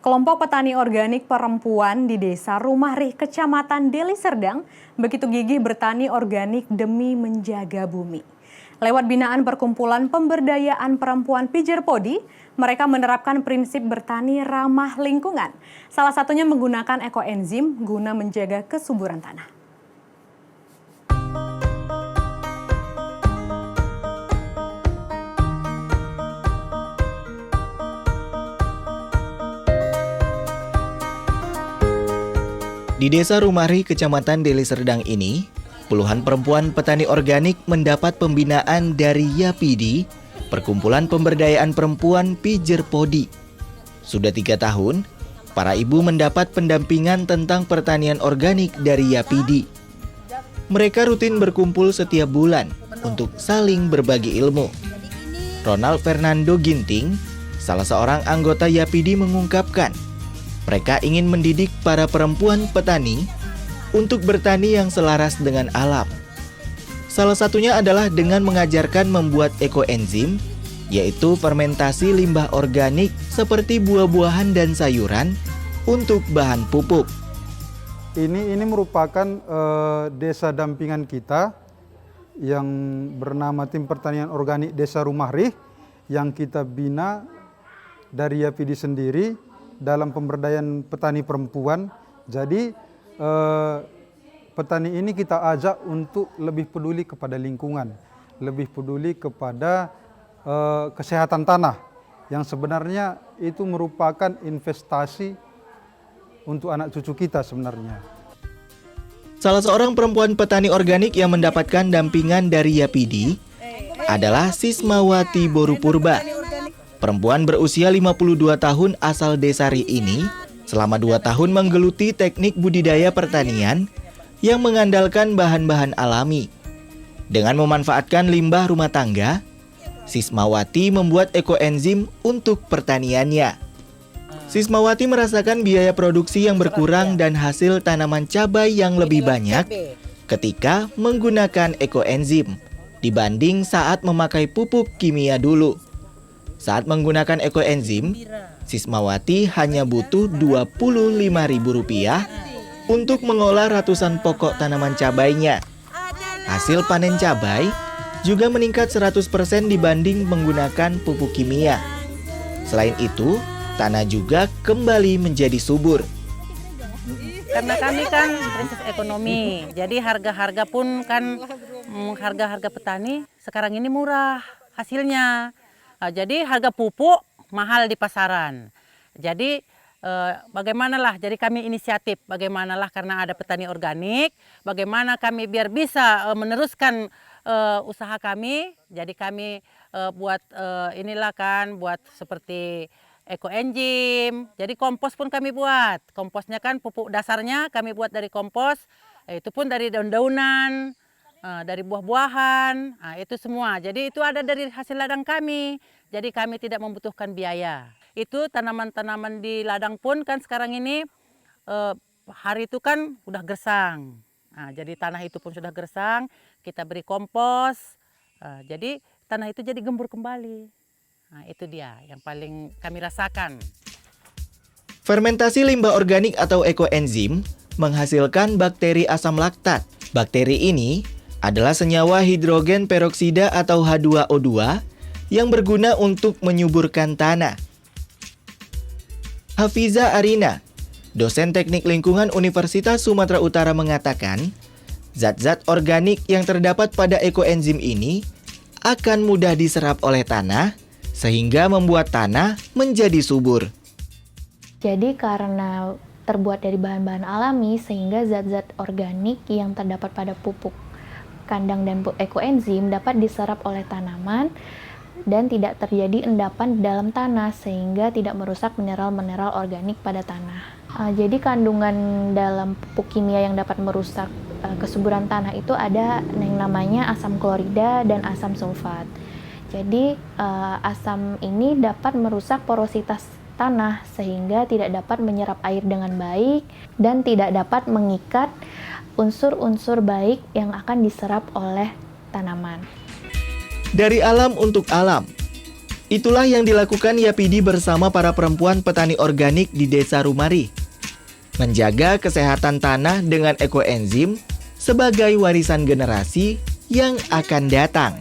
Kelompok petani organik perempuan di Desa Rumahrih, Kecamatan Deli Serdang, begitu gigih bertani organik demi menjaga bumi. Lewat binaan Perkumpulan Pemberdayaan Perempuan Pijer Podi, mereka menerapkan prinsip bertani ramah lingkungan. Salah satunya menggunakan ekoenzim guna menjaga kesuburan tanah. Di Desa Rumahrih, Kecamatan Deli Serdang ini, puluhan perempuan petani organik mendapat pembinaan dari YAPIDI, Perkumpulan Pemberdayaan Perempuan Pijer Podi. Sudah 3 tahun, para ibu mendapat pendampingan tentang pertanian organik dari YAPIDI. Mereka rutin berkumpul setiap bulan untuk saling berbagi ilmu. Ronald Fernando Ginting, salah seorang anggota YAPIDI, mengungkapkan, mereka ingin mendidik para perempuan petani untuk bertani yang selaras dengan alam. Salah satunya adalah dengan mengajarkan membuat ekoenzim, yaitu fermentasi limbah organik seperti buah-buahan dan sayuran untuk bahan pupuk. Ini merupakan desa dampingan kita yang bernama Tim Pertanian Organik Desa Rumahrih yang kita bina dari YAPIDI sendiri dalam pemberdayaan petani perempuan. Jadi petani ini kita ajak untuk lebih peduli kepada lingkungan, lebih peduli kepada kesehatan tanah, yang sebenarnya itu merupakan investasi untuk anak cucu kita sebenarnya. Salah seorang perempuan petani organik yang mendapatkan dampingan dari YAPIDI adalah Sismawati Borupurba. Perempuan berusia 52 tahun asal Desa Ri ini selama 2 tahun menggeluti teknik budidaya pertanian yang mengandalkan bahan-bahan alami. Dengan memanfaatkan limbah rumah tangga, Sismawati membuat ekoenzim untuk pertaniannya. Sismawati merasakan biaya produksi yang berkurang dan hasil tanaman cabai yang lebih banyak ketika menggunakan ekoenzim dibanding saat memakai pupuk kimia dulu. Saat menggunakan ekoenzim, Sismawati hanya butuh Rp25.000 untuk mengolah ratusan pokok tanaman cabainya. Hasil panen cabai juga meningkat 100% dibanding menggunakan pupuk kimia. Selain itu, tanah juga kembali menjadi subur. Karena kami kan krisis ekonomi, jadi harga-harga pun kan harga-harga petani sekarang ini murah hasilnya. Jadi harga pupuk mahal di pasaran. Jadi bagaimanalah, jadi kami inisiatif, bagaimanalah karena ada petani organik, bagaimana kami biar bisa meneruskan usaha kami. Jadi kami buat inilah kan, buat seperti ekoenzim. Jadi kompos pun kami buat. Komposnya kan pupuk dasarnya kami buat dari kompos, itu pun dari daun-daunan, dari buah-buahan, itu semua. Jadi itu ada dari hasil ladang kami. Jadi kami tidak membutuhkan biaya. Itu tanaman-tanaman di ladang pun kan sekarang ini hari itu kan udah gersang. Jadi tanah itu pun sudah gersang, kita beri kompos. Jadi tanah itu jadi gembur kembali. Itu dia yang paling kami rasakan. Fermentasi limbah organik atau ekoenzim menghasilkan bakteri asam laktat. Bakteri ini adalah senyawa hidrogen peroksida atau H2O2 yang berguna untuk menyuburkan tanah. Hafiza Arina, dosen teknik lingkungan Universitas Sumatera Utara mengatakan, zat-zat organik yang terdapat pada ekoenzim ini akan mudah diserap oleh tanah sehingga membuat tanah menjadi subur. Jadi karena terbuat dari bahan-bahan alami sehingga zat-zat organik yang terdapat pada pupuk kandang dan ekoenzim dapat diserap oleh tanaman dan tidak terjadi endapan di dalam tanah sehingga tidak merusak mineral-mineral organik pada tanah. Jadi kandungan dalam pupuk kimia yang dapat merusak kesuburan tanah itu ada yang namanya asam klorida dan asam sulfat. Jadi asam ini dapat merusak porositas tanah sehingga tidak dapat menyerap air dengan baik dan tidak dapat mengikat unsur-unsur baik yang akan diserap oleh tanaman. Dari alam untuk alam, Itulah yang dilakukan Yapidi bersama para perempuan petani organik di Desa Rumari. Menjaga kesehatan tanah dengan ekoenzim sebagai warisan generasi yang akan datang.